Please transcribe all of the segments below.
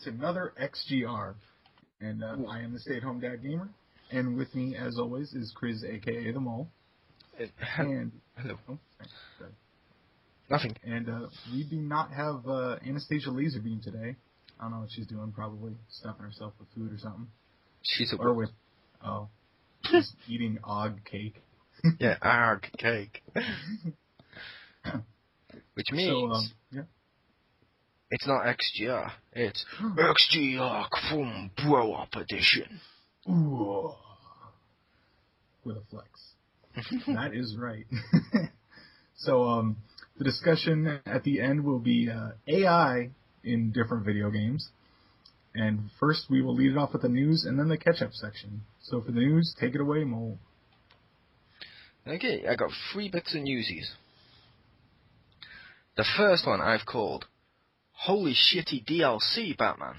to another XGR. And I am the stay-at-home dad gamer. And with me, as always, is Chris, a.k.a. The Mole. And hello. Oh, sorry. Nothing. And we do not have Anastasia Laserbeam today. I don't know what she's doing, probably stuffing herself with food or something. She's at Or work. she's eating Og cake. Yeah, Og cake. Which means it's not XGR, it's XGR from Bro Up Edition. Ooh. With a flex. That is right. So, the discussion at the end will be AI in different video games. And first, we will lead it off with the news and then the catch-up section. So for the news, take it away, Mole. Okay, I got 3 bits of newsies. The first one I've called Holy Shitty DLC Batman.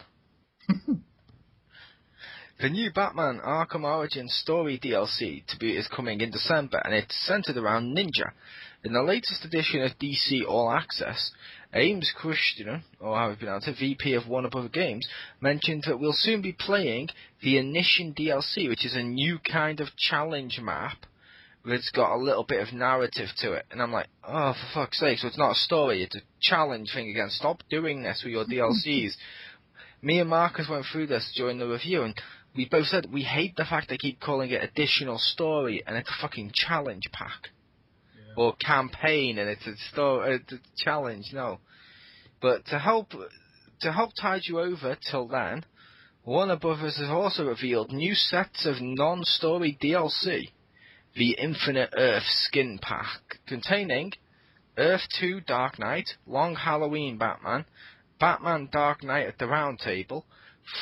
The new Batman Arkham Origins Story DLC is coming in December, and it's centered around Ninja. In the latest edition of DC All Access, Ames Christian, or how you pronounce it, VP of Warner Bros. Games, mentioned that we'll soon be playing the Initiation DLC, which is a new kind of challenge map that's got a little bit of narrative to it. And I'm like, oh, for fuck's sake, so it's not a story, it's a challenge thing again. Stop doing this with your DLCs. Me and Marcus went through this during the review, and we both said we hate the fact they keep calling it additional story, and it's a fucking challenge pack. Yeah. Or campaign, and it's a story, it's a challenge, no. But to help tide you over till then, Warner Bros. Has also revealed new sets of non-story DLC. The Infinite Earth Skin Pack, containing Earth 2 Dark Knight, Long Halloween Batman, Batman Dark Knight at the Round Table,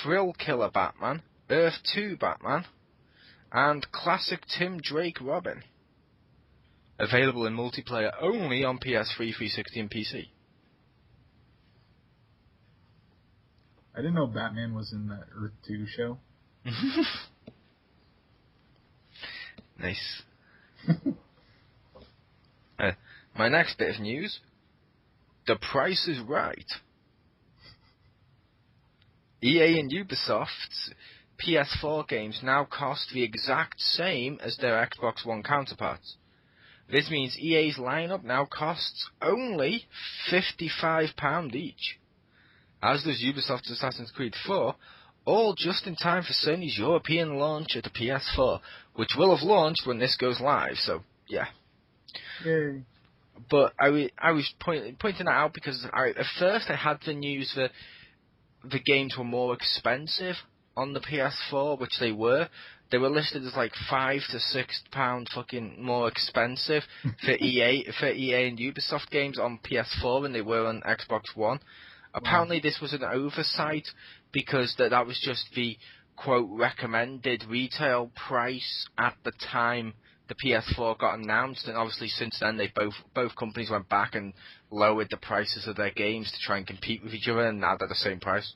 Thrill Killer Batman, Earth 2 Batman, and Classic Tim Drake Robin. Available in multiplayer only on PS3, 360 and PC. I didn't know Batman was in that Earth 2 show. Nice. My next bit of news. The Price is Right. EA and Ubisoft's PS4 games now cost the exact same as their Xbox One counterparts. This means EA's lineup now costs only £55 each. As does Ubisoft's Assassin's Creed 4, all just in time for Sony's European launch of the PS4, which will have launched when this goes live, so yeah. Yay. But I was pointing that out because at first I had the news that the games were more expensive on the PS4, which they were. They were listed as like £5 to £6 fucking more expensive for EA and Ubisoft games on PS4 than they were on Xbox One. Apparently this was an oversight because that was just the quote recommended retail price at the time the PS4 got announced, and obviously since then they both companies went back and lowered the prices of their games to try and compete with each other, and now they're the same price.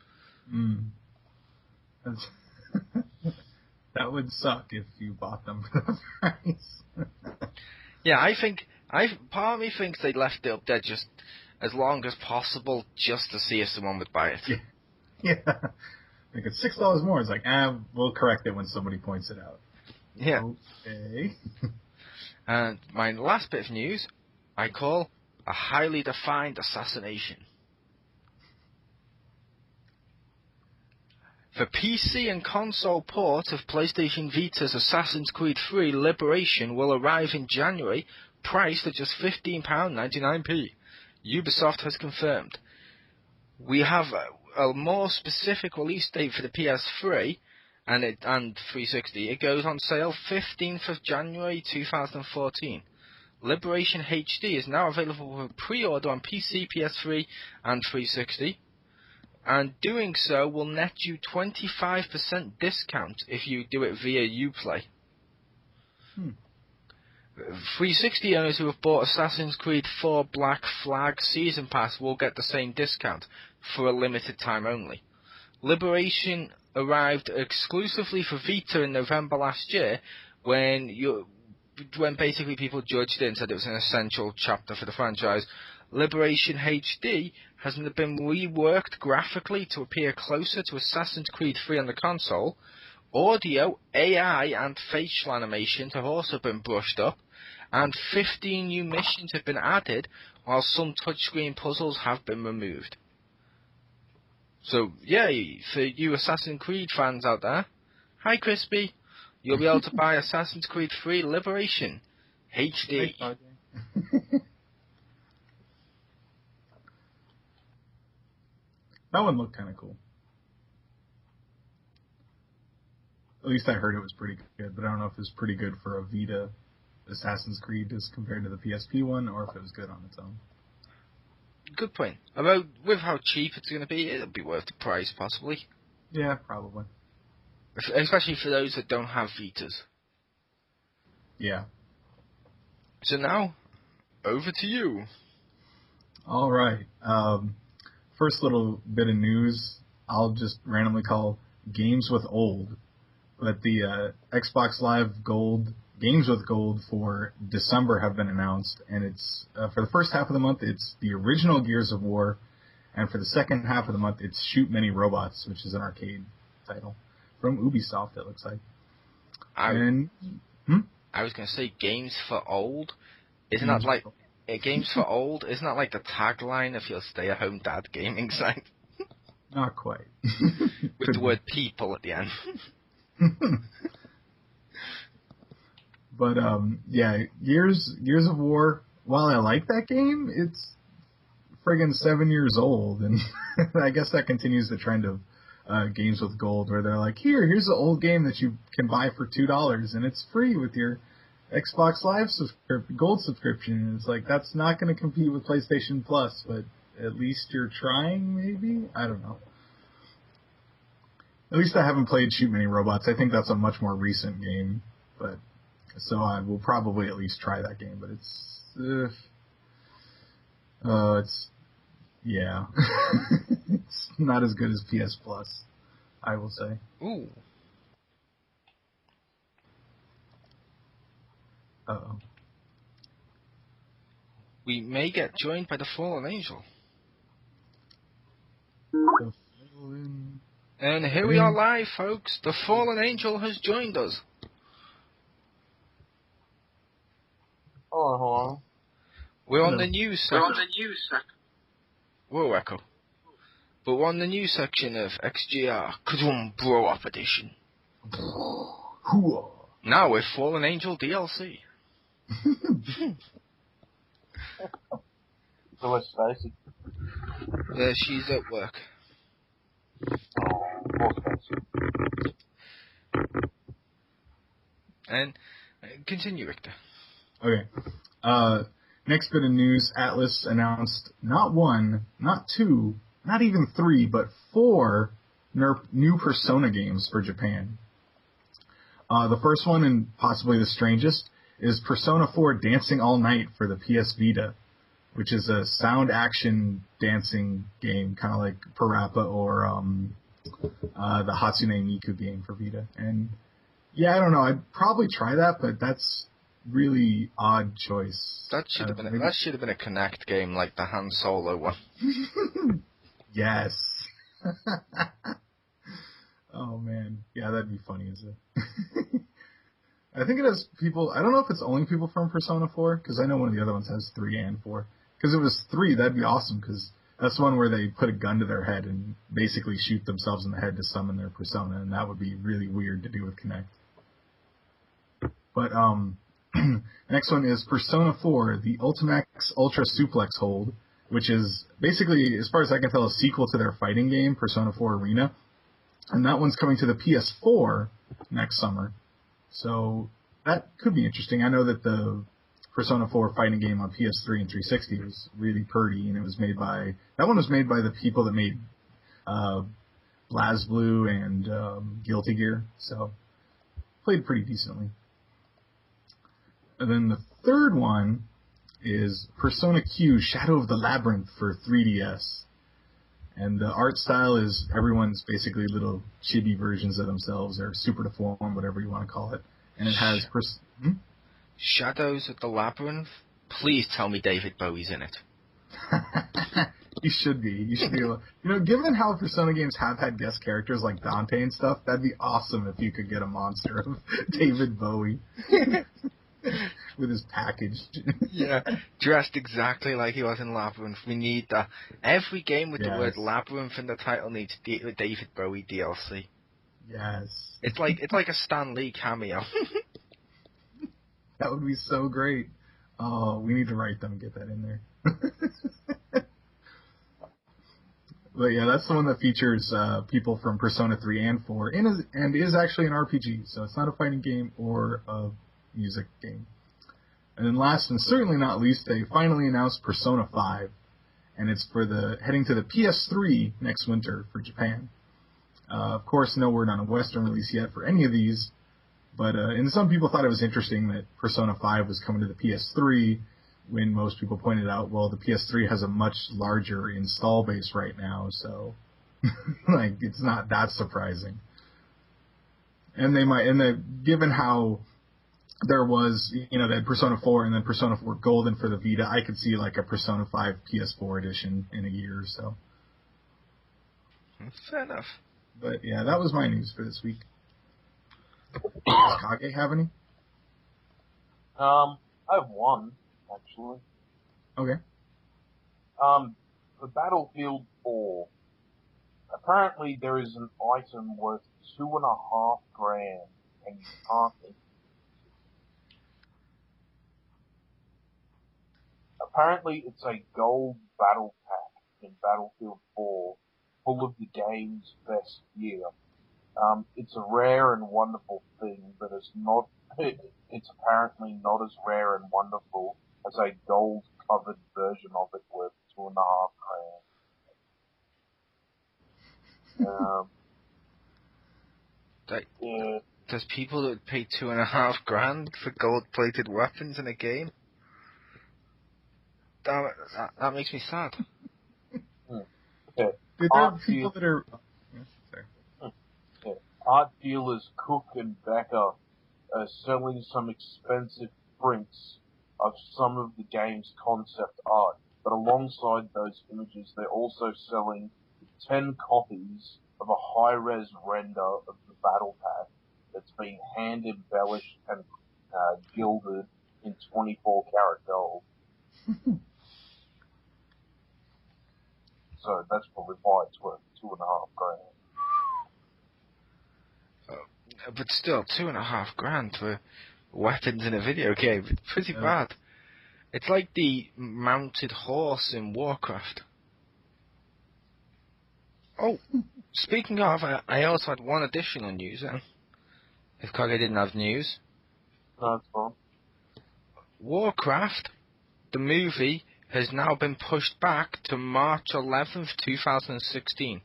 That would suck if you bought them for the price. Yeah, part of me thinks they left it up there just as long as possible just to see if someone would buy it. Yeah. Like it's $6 more. It's like, we'll correct it when somebody points it out. Yeah. Okay. And my last bit of news, I call a highly defined assassination. The PC and console port of PlayStation Vita's Assassin's Creed 3 Liberation will arrive in January, priced at just £15.99p. Ubisoft has confirmed. We have a more specific release date for the PS3 and 360. It goes on sale 15th of January 2014. Liberation HD is now available for pre-order on PC, PS3 and 360. And doing so will net you 25% discount if you do it via Uplay. 360 owners who have bought Assassin's Creed 4 Black Flag Season Pass will get the same discount for a limited time only. Liberation arrived exclusively for Vita in November last year when basically people judged it and said it was an essential chapter for the franchise. Liberation HD has been reworked graphically to appear closer to Assassin's Creed 3 on the console. Audio, AI, and facial animations have also been brushed up, and 15 new missions have been added, while some touchscreen puzzles have been removed. So, yay, for you Assassin's Creed fans out there, hi Crispy, you'll be able to buy Assassin's Creed 3 Liberation HD. That one looked kind of cool. At least I heard it was pretty good, but I don't know if it was pretty good for a Vita Assassin's Creed as compared to the PSP one, or if it was good on its own. Good point. About with how cheap it's going to be, it'll be worth the price, possibly. Yeah, probably. Especially for those that don't have Vitas. Yeah. So now, over to you. All right. First little bit of news, I'll just randomly call Games with Old. But the Xbox Live Gold, Games with Gold for December have been announced, and it's for the first half of the month, it's the original Gears of War, and for the second half of the month, it's Shoot Many Robots, which is an arcade title from Ubisoft, it looks like. I was going to say Games for Old. Isn't that like Games for Old? Isn't that like the tagline of your stay-at-home dad gaming site? Not quite. With the word people at the end. But yeah, Gears of War, while I like that game, it's friggin' 7 years old, and I guess that continues the trend of Games with Gold, where they're like, here's an old game that you can buy for $2, and it's free with your Xbox Live Gold subscription. And it's like, that's not going to compete with PlayStation Plus, but at least you're trying, maybe? I don't know. At least I haven't played Shoot Many Robots. I think that's a much more recent game, but so I will probably at least try that game. But it's yeah, it's not as good as PS Plus, I will say. Ooh. Uh-oh. We may get joined by the Fallen Angel. And here we are live, folks. The Fallen Angel has joined us. Hello. We're on the news section. Whoa, Echo. But we're on the news section of XGR. Kazum Bro Up Edition. Now with Fallen Angel DLC. So what's Stacy? She's at work. And continue, Victor. Okay. Next bit of news, Atlas announced not one, not two, not even three, but 4 new Persona games for Japan. The first one, and possibly the strangest, is Persona 4 Dancing All Night for the PS Vita, which is a sound action dancing game, kind of like Parappa or the Hatsune Miku game for Vita. And yeah, I don't know, I'd probably try that, but that's really odd choice. That should have been a Kinect game like the Han Solo one. Yes. Oh man, yeah, that'd be funny as a. I think it has people. I don't know if it's only people from Persona 4, because I know one of the other ones has 3 and 4. Because if it was 3, that'd be awesome, because that's the one where they put a gun to their head and basically shoot themselves in the head to summon their persona, and that would be really weird to do with Kinect. But next one is Persona 4, the Ultimax Ultra Suplex Hold, which is basically, as far as I can tell, a sequel to their fighting game, Persona 4 Arena. And that one's coming to the PS4 next summer. So that could be interesting. I know that the Persona 4 fighting game on PS3 and 360 was really pretty, and it was made by... That one was made by the people that made BlazBlue and Guilty Gear, so played pretty decently. And then the third one is Persona Q Shadow of the Labyrinth for 3DS. And the art style is everyone's basically little chibi versions of themselves, or super deformed, whatever you want to call it. And it has... Shadows of the Labyrinth? Please tell me David Bowie's in it. You should be. You should be able. You know, given how Persona games have had guest characters like Dante and stuff, that'd be awesome if you could get a monster of David Bowie with his package. Yeah, dressed exactly like he was in Labyrinth. We need that. Every game with the word Labyrinth in the title needs David Bowie DLC. Yes. It's like a Stan Lee cameo. That would be so great. Oh, we need to write them and get that in there. But yeah, that's the one that features people from Persona 3 and 4, and is actually an RPG, so it's not a fighting game or a music game. And then last and certainly not least, they finally announced Persona 5, and it's for heading to the PS3 next winter for Japan. Of course, no word on a Western release yet for any of these, but and some people thought it was interesting that Persona 5 was coming to the PS3, when most people pointed out, well, the PS3 has a much larger install base right now, so like it's not that surprising. And given how there was, that Persona 4 and then Persona 4 Golden for the Vita, I could see like a Persona 5 PS4 edition in a year or so. Fair enough. But yeah, that was my news for this week. Does Kage have any? I have one, actually. Okay. For Battlefield 4, apparently there is an item worth $2.5 grand, and you can't get it. Apparently it's a gold battle pack in Battlefield 4, full of the game's best gear. It's a rare and wonderful thing, but it's apparently not as rare and wonderful as a gold-covered version of it worth $2.5 grand. Yeah. There's people that would pay $2.5 grand for gold-plated weapons in a game? That makes me sad. Yeah. There are people that are... Art dealers Cook and Becker are selling some expensive prints of some of the game's concept art, but alongside those images, they're also selling 10 copies of a high-res render of the battle pack that's been hand-embellished and gilded in 24-karat gold. So that's probably why it's worth $2.5 grand. But still, $2.5 grand for weapons in a video game. It's pretty bad. It's like the mounted horse in Warcraft. Oh, speaking of, I also had one additional news then. If Kage didn't have news. No, it's fine. Warcraft, the movie, has now been pushed back to March 11th, 2016.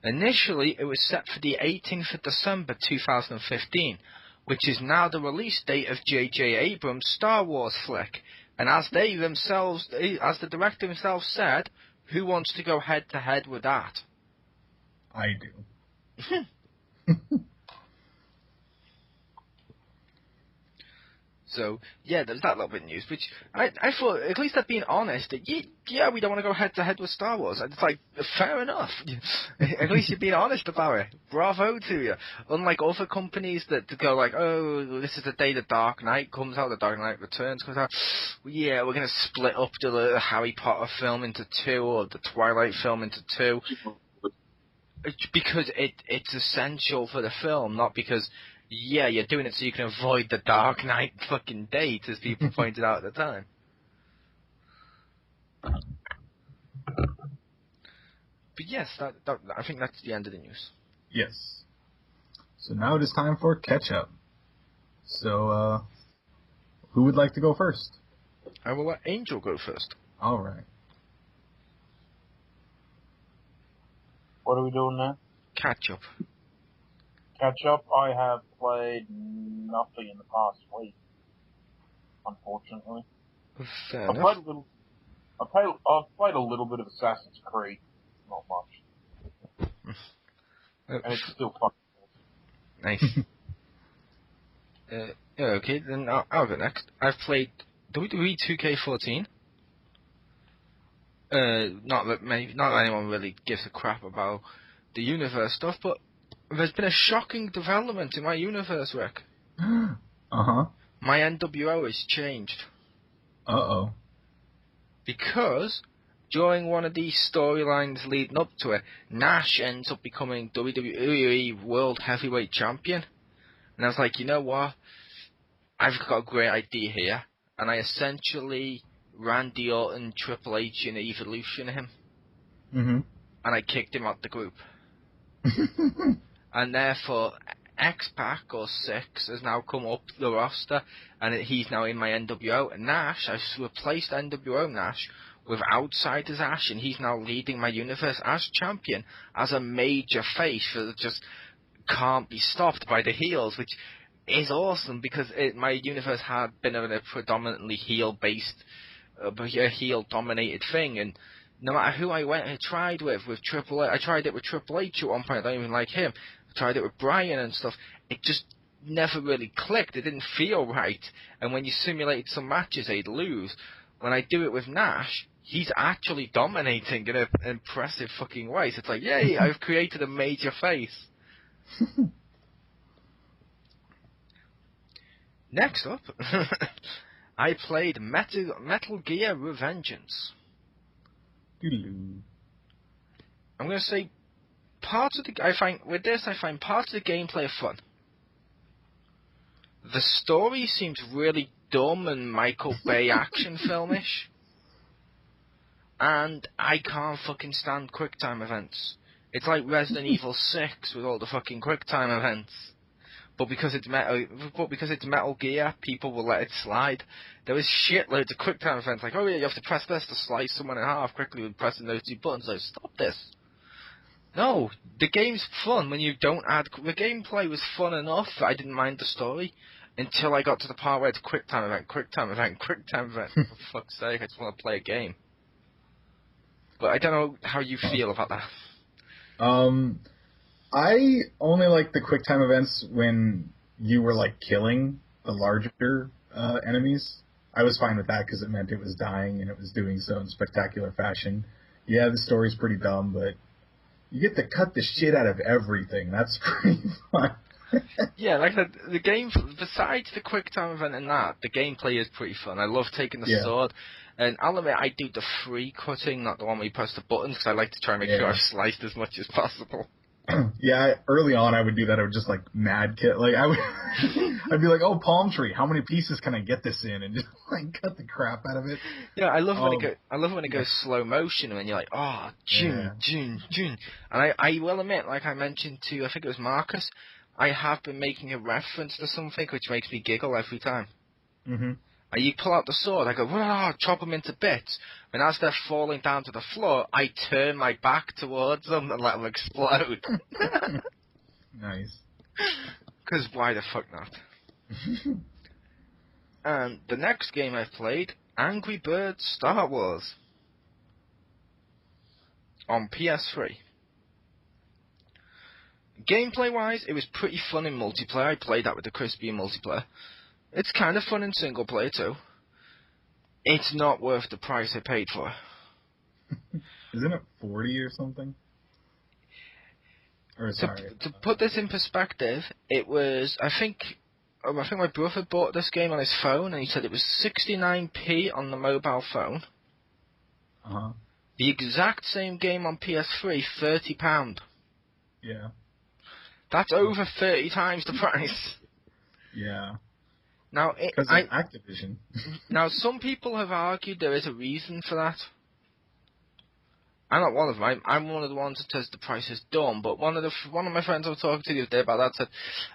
Initially, it was set for the 18th of December 2015, which is now the release date of J.J. Abrams' Star Wars flick. And as the director himself said, who wants to go head-to-head with that? I do. So, yeah, there's that little bit of news, which I thought, at least they're being honest, that, yeah, we don't want to go head-to-head with Star Wars. It's like, fair enough. At least you're being honest about it. Bravo to you. Unlike other companies that go like, oh, this is the day the Dark Knight comes out, the Dark Knight Returns comes out. Yeah, we're going to split up the Harry Potter film into 2, or the Twilight film into 2. Because it's essential for the film, not because... Yeah, you're doing it so you can avoid the Dark Knight fucking date, as people pointed out at the time. But yes, that I think that's the end of the news. Yes. So now it is time for catch-up. So, who would like to go first? I will let Angel go first. All right. What are we doing now? Catch up. Catch up. I have played nothing in the past week, unfortunately. Fair I've enough. played a little bit of Assassin's Creed, not much, and it's still fun. Nice. Okay, then I'll go next. I've played WWE 2K14. Not that anyone really gives a crap about the universe stuff, but there's been a shocking development in my universe, Rick. Uh-huh. My NWO has changed. Uh-oh. Because during one of these storylines leading up to it, Nash ends up becoming WWE World Heavyweight Champion. And I was like, you know what? I've got a great idea here. And I essentially Randy Orton, Triple H, and Evolution him. Mm-hmm. And I kicked him out the group. And therefore, X-Pac, or 6, has now come up the roster, and he's now in my NWO. And Nash, I've replaced NWO Nash with Outsiders Ash, and he's now leading my universe as champion, as a major face that just can't be stopped by the heels, which is awesome, because my universe had been a predominantly heel-based, a heel-dominated thing, and no matter who I went and tried with Triple H, I tried it with Triple H at one point, I don't even like him. I tried it with Bryan and stuff. It just never really clicked. It didn't feel right. And when you simulated some matches, they'd lose. When I do it with Nash, he's actually dominating in an impressive fucking way. So it's like, yay, I've created a major face. Next up, I played Metal Gear Revengeance. I'm going to say parts of I find parts of the gameplay fun. The story seems really dumb and Michael Bay action filmish. And I can't fucking stand QuickTime events. It's like Resident Evil 6 with all the fucking QuickTime events. But because it's Metal Gear, people will let it slide. There was shitloads of QuickTime events, like, oh yeah, you have to press this to slice someone in half quickly with pressing those 2 buttons. Like, stop this. No, the game's fun when you don't add... The gameplay was fun enough, I didn't mind the story, until I got to the part where it's QuickTime event. For fuck's sake, I just want to play a game. But I don't know how you feel about that. I only like the QuickTime events when you were, like, killing the larger enemies. I was fine with that because it meant it was dying and it was doing so in spectacular fashion. Yeah, the story's pretty dumb, but you get to cut the shit out of everything. That's pretty fun. Yeah, like the game, besides the QuickTime event and that, the gameplay is pretty fun. I love taking the sword. And I'll admit, I do the free cutting, not the one where you press the buttons, because I like to try and make sure I've sliced as much as possible. Yeah, early on I would do that. I would just like mad kit. Like I'd be like, oh, palm tree. How many pieces can I get this in? And just like cut the crap out of it. Yeah, I love when it goes slow motion and you're like, oh, June. And I will admit, like I mentioned to, I think it was Marcus, I have been making a reference to something which makes me giggle every time. Mm-hmm. You pull out the sword, I go, whoa, chop them into bits. And as they're falling down to the floor, I turn my back towards them and let them explode. Nice. Because why the fuck not? And the next game I've played, Angry Birds Star Wars. On PS3. Gameplay-wise, it was pretty fun in multiplayer. I played that with the Crispy in multiplayer. It's kind of fun in single player too. It's not worth the price I paid for. Isn't it 40 or something? Or sorry. To put this in perspective, it was I think my brother bought this game on his phone and he said it was 69p on the mobile phone. Uh-huh. The exact same game on PS3, £30. Yeah. That's over 30 times the price. Yeah. Now, because of Activision. Now, some people have argued there is a reason for that. I'm not one of them. I'm one of the ones that says the price is dumb. But one of my friends I was talking to the other day about that said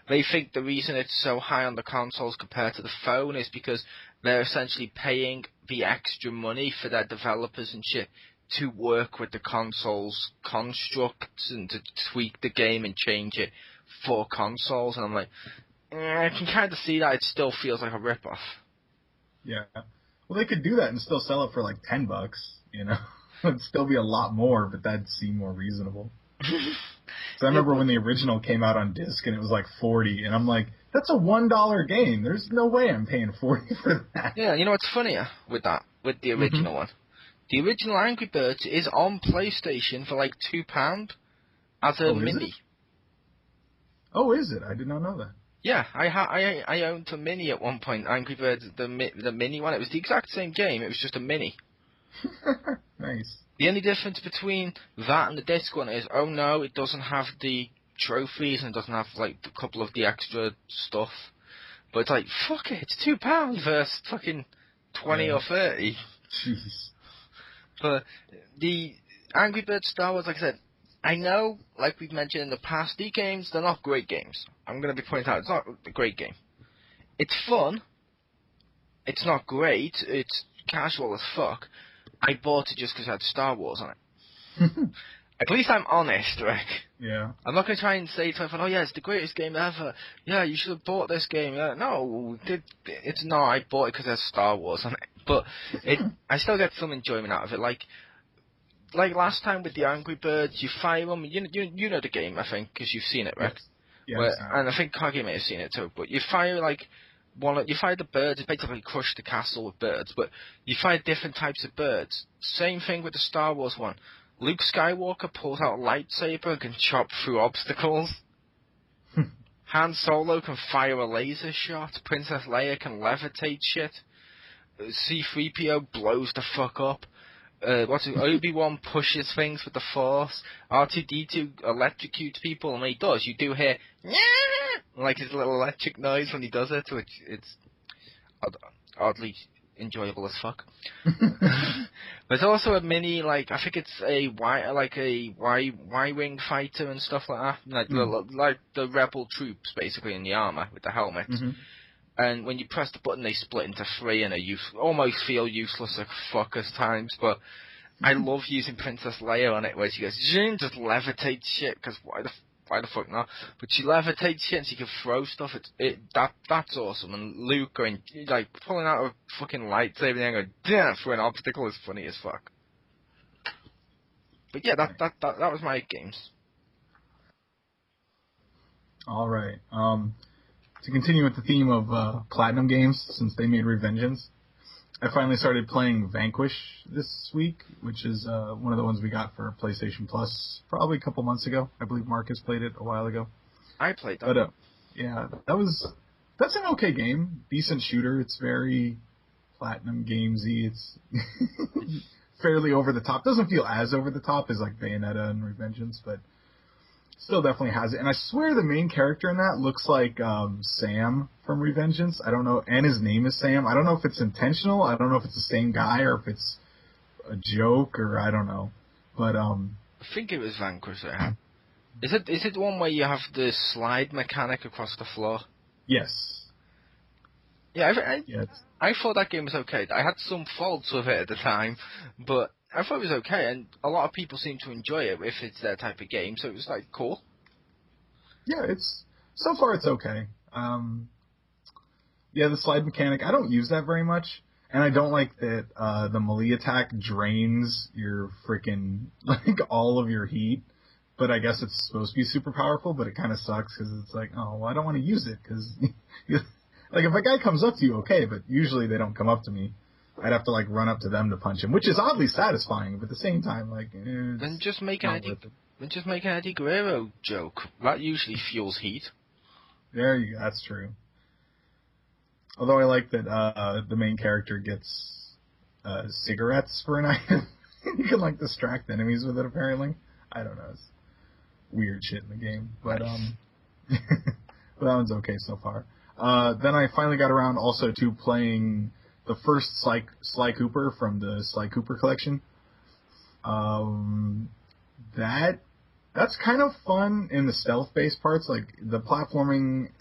they think the reason it's so high on the consoles compared to the phone is because they're essentially paying the extra money for their developers and shit to work with the console's constructs and to tweak the game and change it for consoles. And I'm like, I can kind of see that. It still feels like a rip-off. Yeah. Well, they could do that and still sell it for like $10, you know? It'd still be a lot more, but that'd seem more reasonable. So I remember when the original came out on disc and it was like $40, and I'm like, that's a $1 game. There's no way I'm paying $40 for that. Yeah, you know what's funnier with the original one? The original Angry Birds is on PlayStation for like £2 as a mini. Is it? Oh, is it? I did not know that. Yeah, I owned a mini at one point, Angry Birds, the mini one. It was the exact same game, it was just a mini. Nice. The only difference between that and the disc one is, oh no, it doesn't have the trophies and it doesn't have like a couple of the extra stuff. But it's like, fuck it, it's £2 versus fucking 20 or 30. Jeez. But the Angry Birds Star Wars, like I said, I know, like we've mentioned in the past, these games, they're not great games. I'm going to be pointing out, it's not a great game. It's fun. It's not great. It's casual as fuck. I bought it just because it had Star Wars on it. At least I'm honest, Rick. Yeah. I'm not going to try and say to everyone, oh yeah, it's the greatest game ever. Yeah, you should have bought this game. No, it's not. I bought it because there's Star Wars on it. But I still get some enjoyment out of it. Like last time with the Angry Birds, you fire them. You know the game, I think, because you've seen it, Rick. Yes. And I think Kage may have seen it too. But you fire you fire the birds. It's basically crush the castle with birds. But you fire different types of birds. Same thing with the Star Wars one. Luke Skywalker pulls out a lightsaber and can chop through obstacles. Han Solo can fire a laser shot. Princess Leia can levitate shit. C-3PO blows the fuck up. Obi-Wan pushes things with the Force. R2-D2 electrocutes people, and when he does, you do hear like his little electric noise when he does it, which it's oddly enjoyable as fuck. There's also a mini, like I think it's a Y-wing fighter and stuff like that, like the rebel troops basically in the armor with the helmets. Mm-hmm. And when you press the button, they split into three, and they almost feel useless as fuck at times. But I love using Princess Leia on it, where she goes, just levitates shit, because why the fuck not? But she levitates shit, and she can throw stuff. That's awesome. And Luke going, like, pulling out a fucking lightsaber and going, damn, through an obstacle is funny as fuck. But yeah, that was my games. All right. To continue with the theme of Platinum games, since they made Revengeance, I finally started playing Vanquish this week, which is one of the ones we got for PlayStation Plus probably a couple months ago. I believe Marcus played it a while ago. I played that. But yeah, that's an okay game. Decent shooter. It's very Platinum gamesy. It's fairly over the top. Doesn't feel as over the top as like Bayonetta and Revengeance, but still definitely has it. And I swear the main character in that looks like Sam from Revengeance. I don't know. And his name is Sam. I don't know if it's intentional. I don't know if it's the same guy or if it's a joke or I don't know. But I think it was Vanquish. Is it the one where you have the slide mechanic across the floor? Yes. Yeah, yes. I thought that game was okay. I had some faults with it at the time, but I thought it was okay, and a lot of people seem to enjoy it if it's their type of game, so it was, like, cool. Yeah, so far it's okay. Yeah, the slide mechanic, I don't use that very much, and I don't like that the melee attack drains your freaking, like, all of your heat, but I guess it's supposed to be super powerful, but it kind of sucks, because it's like, oh, well, I don't want to use it, because, like, if a guy comes up to you, okay, but usually they don't come up to me. I'd have to, like, run up to them to punch him, which is oddly satisfying, but at the same time, like, then just make an Eddie Guerrero joke. That usually fuels heat. There you go, that's true. Although I like that the main character gets cigarettes for an item. You can, like, distract enemies with it, apparently. I don't know, it's weird shit in the game. But, but that one's okay so far. Then I finally got around also to playing the first Sly Cooper from the Sly Cooper collection. That's kind of fun in the stealth-based parts. Like, the platforming,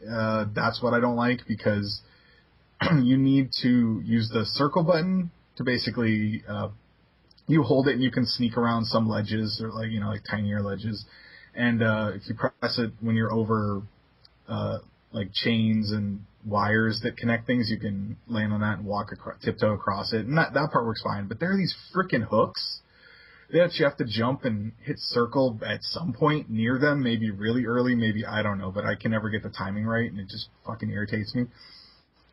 that's what I don't like, because you need to use the circle button to basically, you hold it and you can sneak around some ledges, or like, like tinier ledges. And if you press it when you're over, like chains and wires that connect things, you can land on that and tiptoe across it, and that part works fine. But there are these freaking hooks that you have to jump and hit circle at some point near them, maybe really early, maybe, I don't know, but I can never get the timing right, and it just fucking irritates me.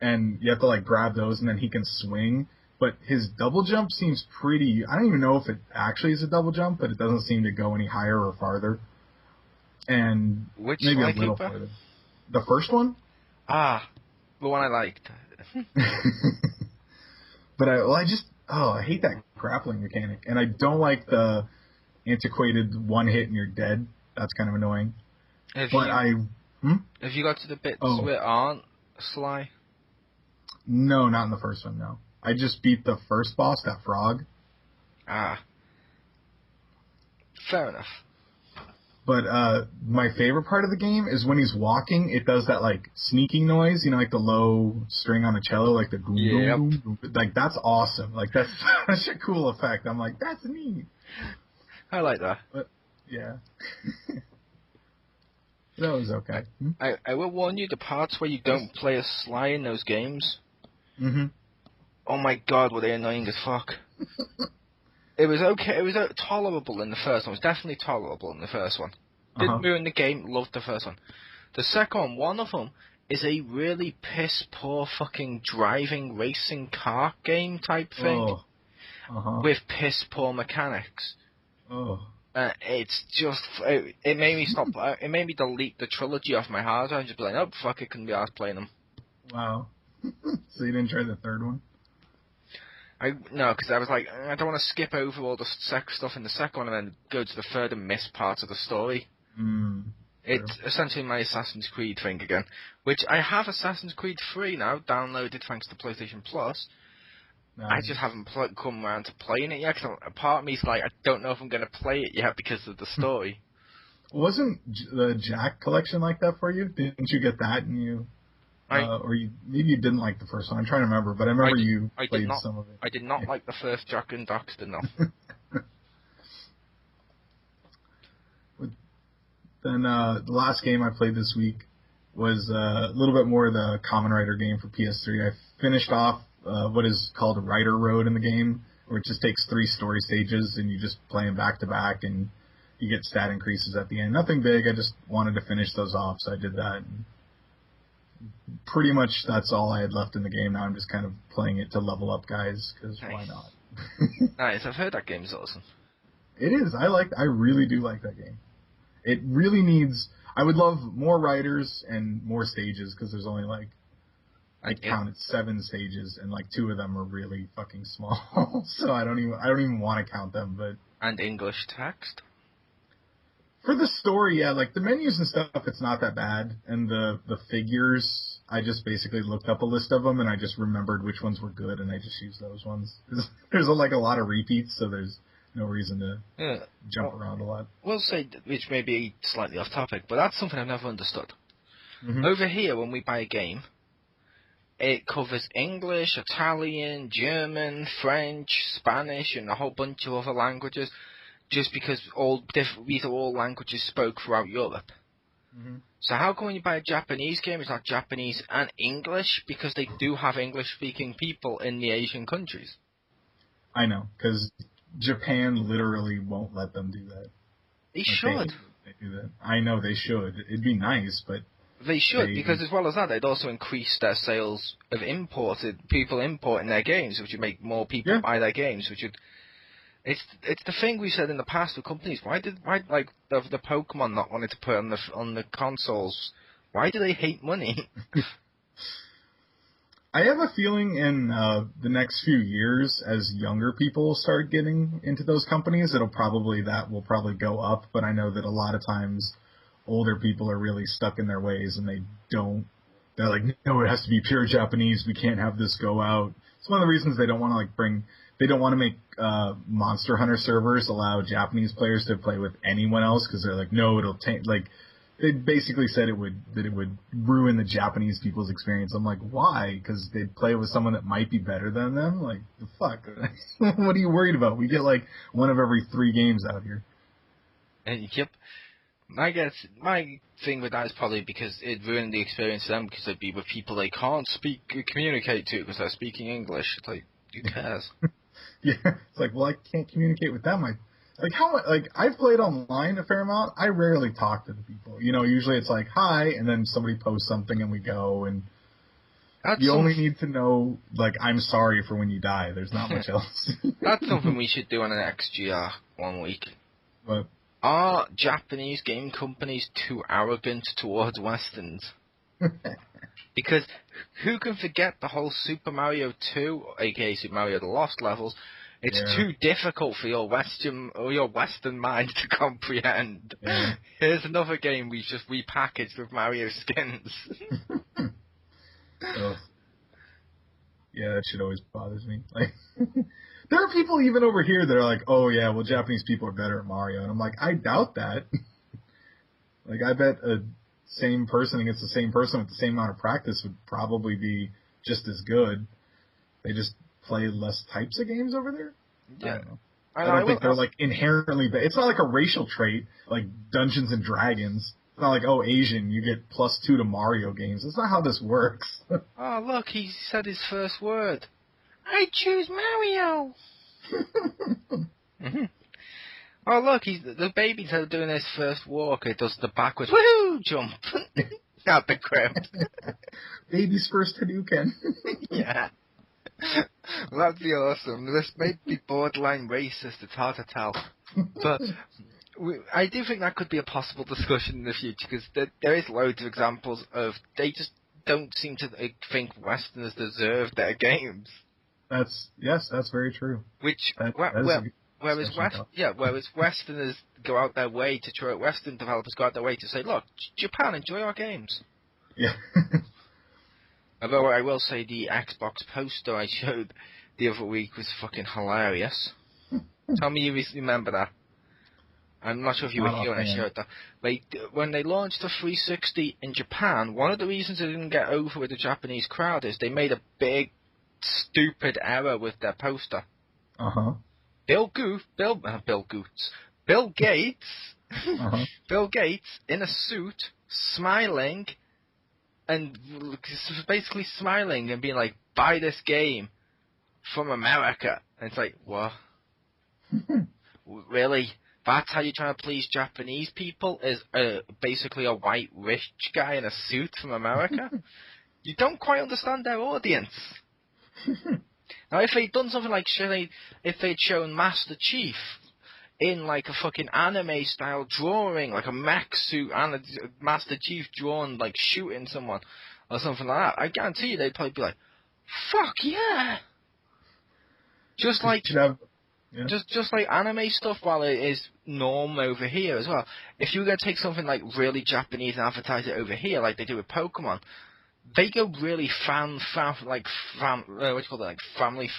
And you have to, like, grab those, and then he can swing, but his double jump seems pretty... I don't even know if it actually is a double jump, but it doesn't seem to go any higher or farther. And Which maybe Sly a little Cooper? farther. The first one? Ah, the one I liked. But I hate that grappling mechanic. And I don't like the antiquated one hit and you're dead. That's kind of annoying. Have you got to the bits where aren't Sly? No, not in the first one, no. I just beat the first boss, that frog. Ah. Fair enough. But my favorite part of the game is when he's walking, it does that, like, sneaking noise, you know, like the low string on a cello, like the boom, boom, boom, boom. Like, that's awesome. Like, that's such a cool effect. I'm like, that's neat. I like that. But, yeah. That was okay. I will warn you, the parts where you don't play as Sly in those games, oh my god, were they annoying as fuck. It was okay. It was tolerable in the first one. It was definitely tolerable in the first one. Didn't ruin the game. Loved the first one. The second one of them is a really piss poor fucking driving racing car game type thing with piss poor mechanics. It's just it made me stop. It made me delete the trilogy off my hard drive and just be like, oh fuck, it couldn't be arsed playing them. Wow. So you didn't try the third one? No, because I was like, I don't want to skip over all the sex stuff in the second one and then go to the third and miss part of the story. It's essentially my Assassin's Creed thing again, which I have Assassin's Creed 3 now, downloaded thanks to PlayStation Plus. Nice. I just haven't come around to playing it yet, because a part of me's like, I don't know if I'm going to play it yet because of the story. Wasn't the Jack collection like that for you? Didn't you get that and you... maybe you didn't like the first one. I'm trying to remember, but I remember you played some of it. I did not like the first Jack and Daxter, no. Then the last game I played this week was a little bit more of the Kamen Rider game for PS3. I finished off what is called a Rider Road in the game, where it just takes 3 story stages and you just play them back to back and you get stat increases at the end. Nothing big. I just wanted to finish those off, so I did that. And pretty much that's all I had left in the game. Now I'm just kind of playing it to level up guys, because why not? Nice, I've heard that game's awesome. It is. I really do like that game. It really needs... I would love more riders and more stages, because there's only I counted 7 stages, and 2 of them are really fucking small. So I don't even want to count them, but... And English text? For the story, yeah, the menus and stuff, it's not that bad. And the figures, I just basically looked up a list of them, and I just remembered which ones were good, and I just used those ones. There's a lot of repeats, so there's no reason to jump around a lot. We'll say, which may be slightly off topic, but that's something I've never understood. Over here, when we buy a game, it covers English, Italian, German, French, Spanish, and a whole bunch of other languages, just because these are all languages spoke throughout Europe. So how come when you buy a Japanese game, it's not Japanese and English? Because they do have English-speaking people in the Asian countries. I know, because Japan literally won't let them do that. They should. They do that. I know they should. It'd be nice, but... They should, because as well as that, they'd also increase their sales of people importing their games, which would make more people buy their games, which would... It's the thing we said in the past with companies. Why the Pokemon not wanting to put it on the consoles? Why do they hate money? I have a feeling in the next few years, as younger people start getting into those companies, that will probably go up. But I know that a lot of times, older people are really stuck in their ways, and they're like, no, it has to be pure Japanese. We can't have this go out. It's one of the reasons they don't want to they don't want to make Monster Hunter servers allow Japanese players to play with anyone else, because they're like, no, it'll taint. They basically said it would ruin the Japanese people's experience. I'm like, why? Because they'd play with someone that might be better than them. Like, the fuck? What are you worried about? We get one of every 3 games out here. And yep. I guess my thing with that is probably because it ruined the experience for them, because they'd be with people they can't communicate to because they're speaking English. It's like, who cares? Yeah, it's like, well, I can't communicate with them. I've played online a fair amount. I rarely talk to the people. Usually it's like, hi, and then somebody posts something and we go, and You only need to know, like, I'm sorry for when you die. There's not much else. That's something we should do on an XGR one week. What? Are Japanese game companies too arrogant towards Westerns? Because who can forget the whole Super Mario 2, aka Super Mario The Lost levels? It's too difficult for your Western mind to comprehend. Yeah. Here's another game we just repackaged with Mario skins. Yeah, that shit always bothers me. Like, there are people even over here that are like, oh yeah, well, Japanese people are better at Mario. And I'm like, I doubt that. Like, I bet a same person against the same person with the same amount of practice would probably be just as good. They just play less types of games over there? Yeah. I don't know. I don't think they're, like, inherently bad. It's not like a racial trait, like Dungeons and Dragons. It's not like, oh, Asian, you get +2 to Mario games. That's not how this works. Oh, look, he said his first word. I choose Mario! Mm-hmm. Oh, look, the baby's doing his first walk. It does the backwards woohoo jump out the crib. Baby's first Hadouken. Yeah. That'd be awesome. This may be borderline racist, it's hard to tell. But I do think that could be a possible discussion in the future, because there is loads of examples of they just don't seem to think Westerners deserve their games. That's very true. Which, whereas Westerners go out their way to try, Western developers go out their way to say, look, Japan, enjoy our games. Yeah. Although I will say the Xbox poster I showed the other week was fucking hilarious. Tell me you remember that. I'm not sure if you were here when I showed that. When they launched the 360 in Japan, one of the reasons they didn't get over with the Japanese crowd is they made a big, stupid error with their poster. Uh-huh. Bill Gates, Bill Gates in a suit, smiling, and basically smiling and being like, buy this game from America. And it's like, what? Really? That's how you're trying to please Japanese people? Is basically a white rich guy in a suit from America? You don't quite understand their audience. Now, if they'd done something like, if they'd shown Master Chief in like a fucking anime style drawing, like a mech suit and a Master Chief drawn like shooting someone or something like that, I guarantee you they'd probably be like, fuck yeah! Just like just like anime stuff, while it is norm over here as well. If you were going to take something like really Japanese and advertise it over here, like they do with Pokemon, they go really family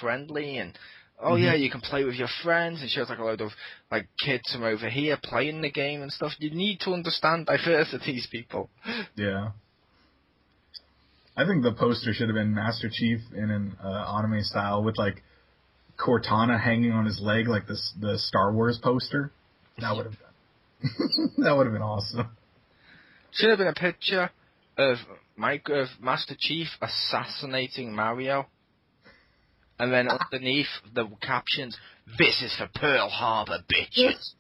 friendly, and yeah, you can play with your friends, and shows like a load of like kids from over here playing the game and stuff. You need to understand diversities, people. Yeah. I think the poster should have been Master Chief in an anime style with like Cortana hanging on his leg, like the Star Wars poster. That would have been awesome. Should have been a picture of Master Chief assassinating Mario, and then underneath the captions, "This is for Pearl Harbor, bitches."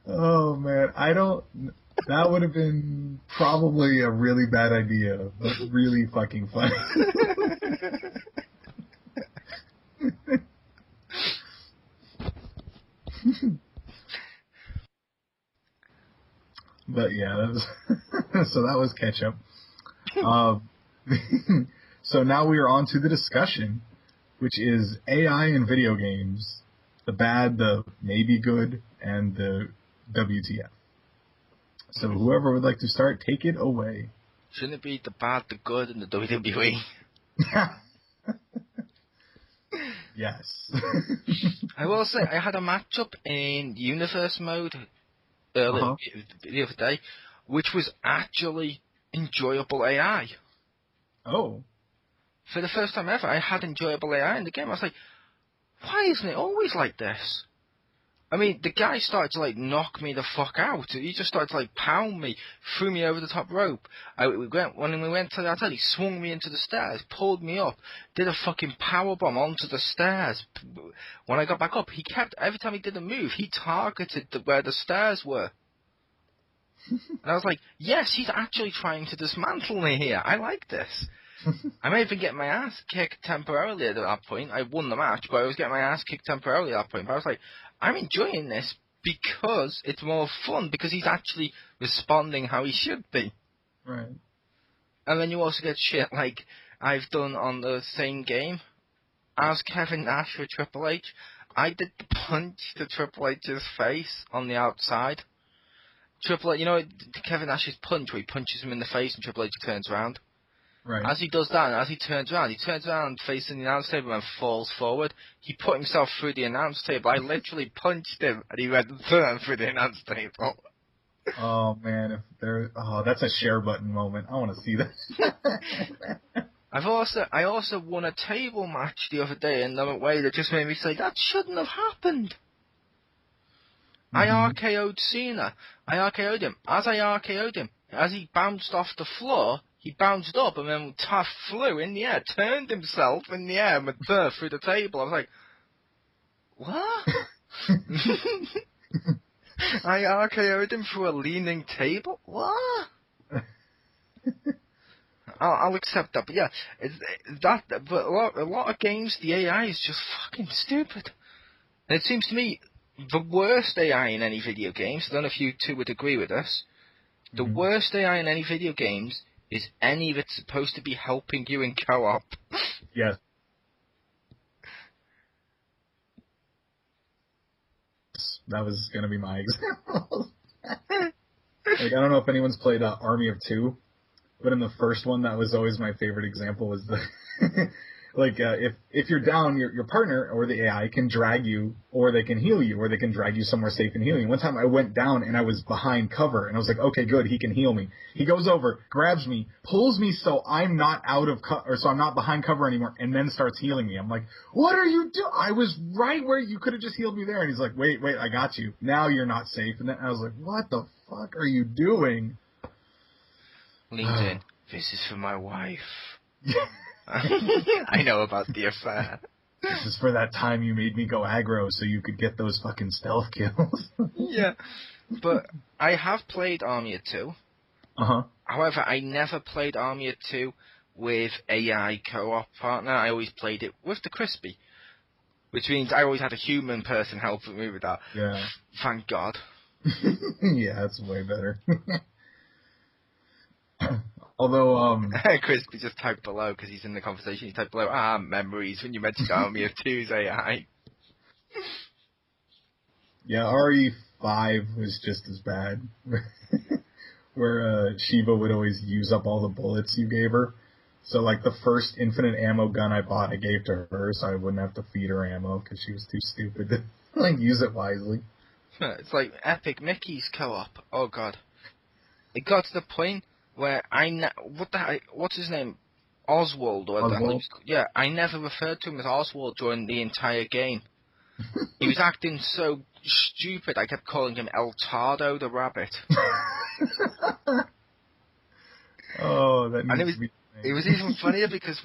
Oh man, that would have been probably a really bad idea, but really fucking funny. But yeah, so that was ketchup. So now we are on to the discussion, which is AI in video games, the bad, the maybe good, and the WTF. So whoever would like to start, take it away. Shouldn't it be the bad, the good, and the WWE? Yes. I will say, I had a matchup in Universe mode earlier the other day, which was actually enjoyable AI. Oh. For the first time ever, I had enjoyable AI in the game. I was like, why isn't it always like this? I mean, the guy started to, like, knock me the fuck out. He just started to, like, pound me, threw me over the top rope. When we went to the outside, he swung me into the stairs, pulled me up, did a fucking powerbomb onto the stairs. When I got back up, every time he did a move, he targeted where the stairs were. And I was like, yes, he's actually trying to dismantle me here. I like this. I may even get my ass kicked temporarily at that point. I won the match, but I was getting my ass kicked temporarily at that point. But I was like, I'm enjoying this because it's more fun, because he's actually responding how he should be. Right. And then you also get shit like I've done on the same game as Kevin Nash for Triple H. I did the punch to Triple H's face on the outside. Triple H, you know Kevin Nash's punch where he punches him in the face and Triple H turns around? Right. As he does that, and as he turns around facing the announce table and falls forward. He put himself through the announce table. I literally punched him, and he went through the announce table. Oh man, that's a share button moment. I want to see that. I also won a table match the other day in a way that just made me say that shouldn't have happened. I RKO'd Cena. I RKO'd him. As I RKO'd him, as he bounced off the floor, he bounced up and then flew in the air, turned himself in the air and went through the table. I was like, what? I RKO'd him through a leaning table? What? I'll accept that, but yeah, but a lot of games, the AI is just fucking stupid. And it seems to me, the worst AI in any video games, I don't know if you two would agree with this, the worst AI in any video games is any that's supposed to be helping you in co-op. Yes. That was going to be my example. I don't know if anyone's played Army of Two, but in the first one, that was always my favorite example. Was the if you're down, your partner or the AI can drag you, or they can heal you, or they can drag you somewhere safe and heal you. One time I went down and I was behind cover, and I was like, okay, good, he can heal me. He goes over, grabs me, pulls me so I'm not so I'm not behind cover anymore, and then starts healing me. I'm like, what are you doing? I was right where you could have just healed me there. And he's like, wait, I got you. Now you're not safe. And then I was like, what the fuck are you doing? Leaned in. This is for my wife. I know about the affair. This is for that time you made me go aggro so you could get those fucking stealth kills. Yeah. But I have played Army of Two. Uh-huh. However, I never played Army of Two with AI co-op partner. I always played it with the Crispy. Which means I always had a human person helping me with that. Yeah. Thank God. Yeah, that's way better. Although, Crispy just typed below, because he's in the conversation, he typed below, memories when you mentioned Army of Two's AI. Yeah, RE5 was just as bad. Where Shiva would always use up all the bullets you gave her. So, like, the first infinite ammo gun I bought, I gave to her, so I wouldn't have to feed her ammo, because she was too stupid to, use it wisely. It's like Epic Mickey's co-op. Oh, God. It got to the point where what's his name? Oswald, or Oswald? Yeah, I never referred to him as Oswald during the entire game. He was acting so stupid, I kept calling him El Tardo the rabbit. Oh, that needs to be... It was even funnier because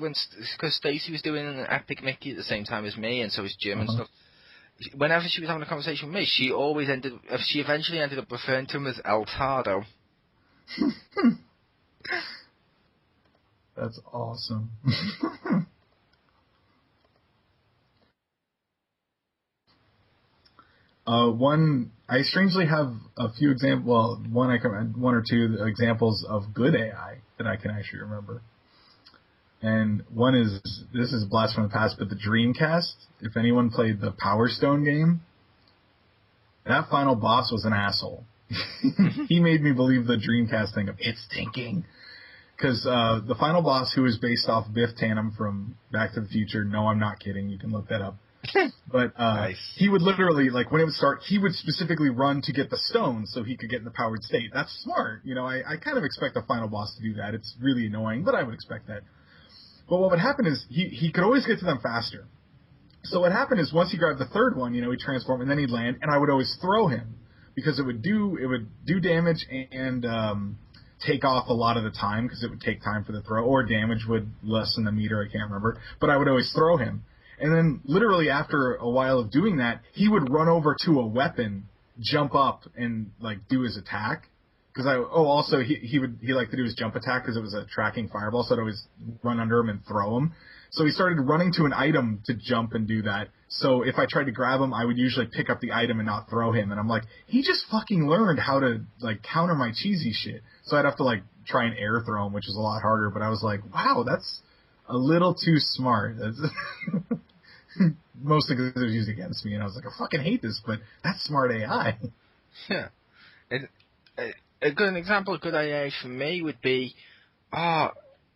Stacey was doing an Epic Mickey at the same time as me, and so was Jim and stuff. Whenever she was having a conversation with me, she eventually ended up referring to him as El Tardo. That's awesome. I strangely have a few examples. Well, one or two examples of good AI that I can actually remember. And one is, this is a blast from the past, but the Dreamcast. If anyone played the Power Stone game, that final boss was an asshole. He made me believe the Dreamcast thing of it's thinking. Because the final boss, who is based off Biff Tannen from Back to the Future, no, I'm not kidding, you can look that up. But nice. He would literally, when it would start, he would specifically run to get the stone so he could get in the powered state. That's smart. I kind of expect a final boss to do that. It's really annoying, but I would expect that. But what would happen is he could always get to them faster. So what happened is once he grabbed the third one, he'd transform and then he'd land, and I would always throw him because it would do damage and take off a lot of the time because it would take time for the throw, or damage would lessen the meter, I can't remember. But I would always throw him. And then literally after a while of doing that, he would run over to a weapon, jump up, and do his attack. Because also he liked to do his jump attack because it was a tracking fireball, so I'd always run under him and throw him. So he started running to an item to jump and do that. So if I tried to grab him, I would usually pick up the item and not throw him. And I'm like, he just fucking learned how to like counter my cheesy shit. So I'd have to like try and air throw him, which is a lot harder. But I was like, wow, that's a little too smart. That's mostly because it was used against me, and I was like, I fucking hate this, but that's smart AI. Yeah. A good example of good AI for me would be, I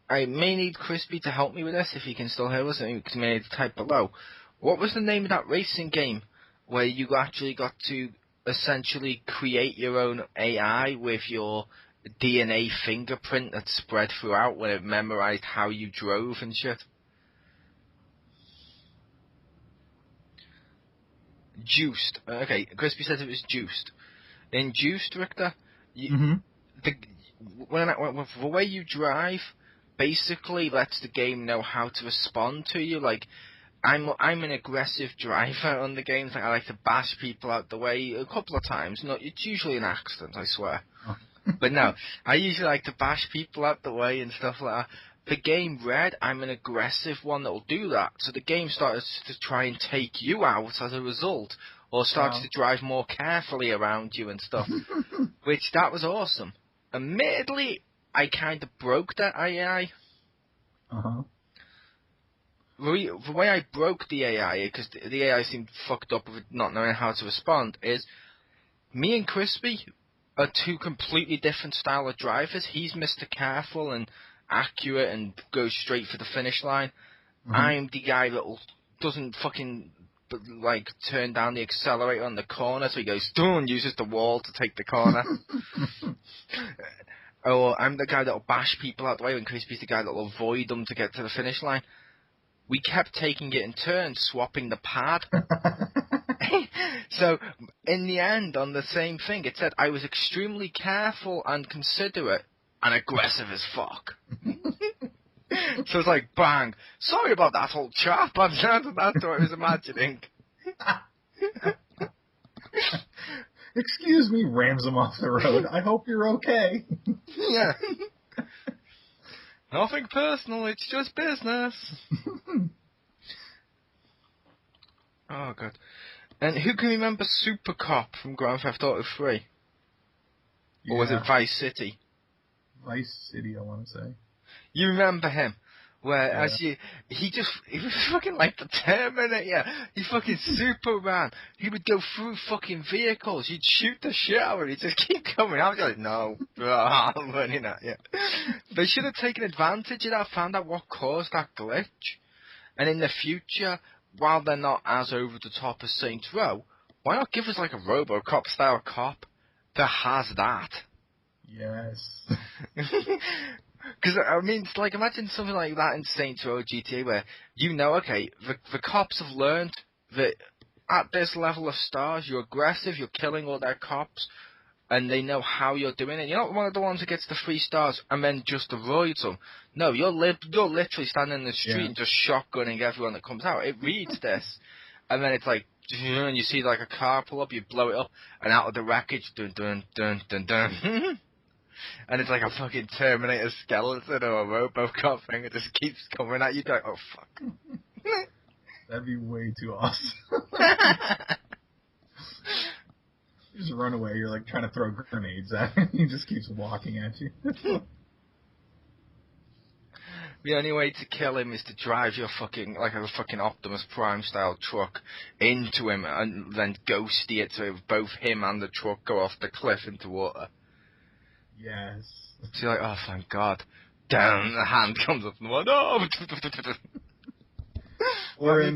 may need Crispy to help me with this if he can still hear us, and he may need to type below. What was the name of that racing game where you actually got to essentially create your own AI with your DNA fingerprint that spread throughout when it memorized how you drove and shit? Juiced. Okay, Crispy says it was Juiced. In Juiced, Richter, the way you drive basically lets the game know how to respond to you. Like, I'm an aggressive driver on the games. Like, I like to bash people out the way a couple of times. No, it's usually an accident, I swear. Oh. But no, I usually like to bash people out the way and stuff like that. The game read I'm an aggressive one that will do that, so the game started to try and take you out as a result, or started to drive more carefully around you and stuff, which that was awesome. Admittedly, I kind of broke that AI. Uh-huh. The way I broke the AI, because the AI seemed fucked up with not knowing how to respond, is me and Crispy are two completely different style of drivers. He's Mr. Careful and accurate and goes straight for the finish line. I'm the guy that doesn't fucking like turn down the accelerator on the corner, so he goes and uses the wall to take the corner. Or I'm the guy that'll bash people out the way, and Crispy's the guy that'll avoid them to get to the finish line. We kept taking it in turns, swapping the pad. So, in the end, on the same thing, it said I was extremely careful and considerate and aggressive as fuck. So it's like, bang, sorry about that, old chap, that's what I was imagining. Excuse me, rams him off the road. I hope you're okay. Yeah. Nothing personal, it's just business. Oh, God. And who can remember Super Cop from Grand Theft Auto 3? Or was it Vice City? Vice City, I want to say. You remember him? Where he was fucking like the Terminator. He fucking Superman. He would go through fucking vehicles. He'd shoot the shit out of it. He'd just keep coming. I was like, no, I'm running at you. They should have taken advantage of that, found out what caused that glitch. And in the future, while they're not as over the top as Saints Row, why not give us like a RoboCop style cop that has that? Yes. Because, I mean, it's like, imagine something like that in Saints Row GTA where, okay, the cops have learned that at this level of stars, you're aggressive, you're killing all their cops, and they know how you're doing it. You're not one of the ones who gets the 3 stars and then just avoids them. No, you're literally standing in the street and just shotgunning everyone that comes out. It reads this, and then it's like, and you see like a car pull up, you blow it up, and out of the wreckage, dun dun dun dun dun. And it's like a fucking Terminator skeleton or a RoboCop thing. It just keeps coming at you. Like, oh, fuck. That'd be way too awesome. You just run away. You're like trying to throw grenades at him. He just keeps walking at you. The only way to kill him is to drive your fucking, like a fucking Optimus Prime style truck into him and then ghosty it so both him and the truck go off the cliff into water. Yes. So you're like, oh, thank God. Down, the hand comes up and the one, oh! Or in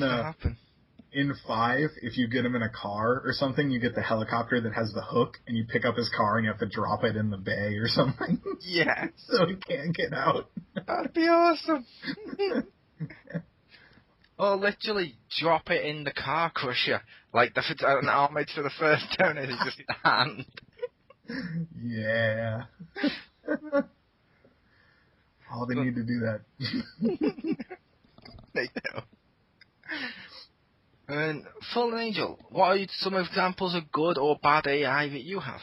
5, if you get him in a car or something, you get the helicopter that has the hook, and you pick up his car and you have to drop it in the bay or something. Yeah. So he can't get out. That'd be awesome. Or literally drop it in the car crusher. Like, an armage for the first turn is just a hand. Yeah. Oh, they need to do that. They do. And Fallen Angel, what are some examples of good or bad AI that you have?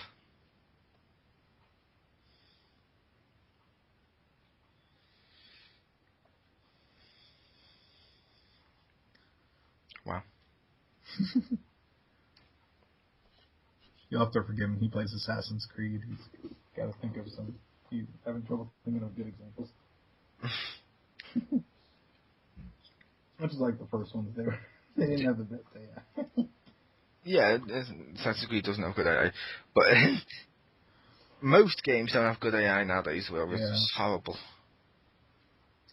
Wow. You'll have to forgive him. He plays Assassin's Creed. He's got to think of some. He's having trouble thinking of good examples. Much like the first ones, they didn't have the best AI. Yeah, Assassin's Creed doesn't have good AI, but most games don't have good AI nowadays. Well, it's just horrible.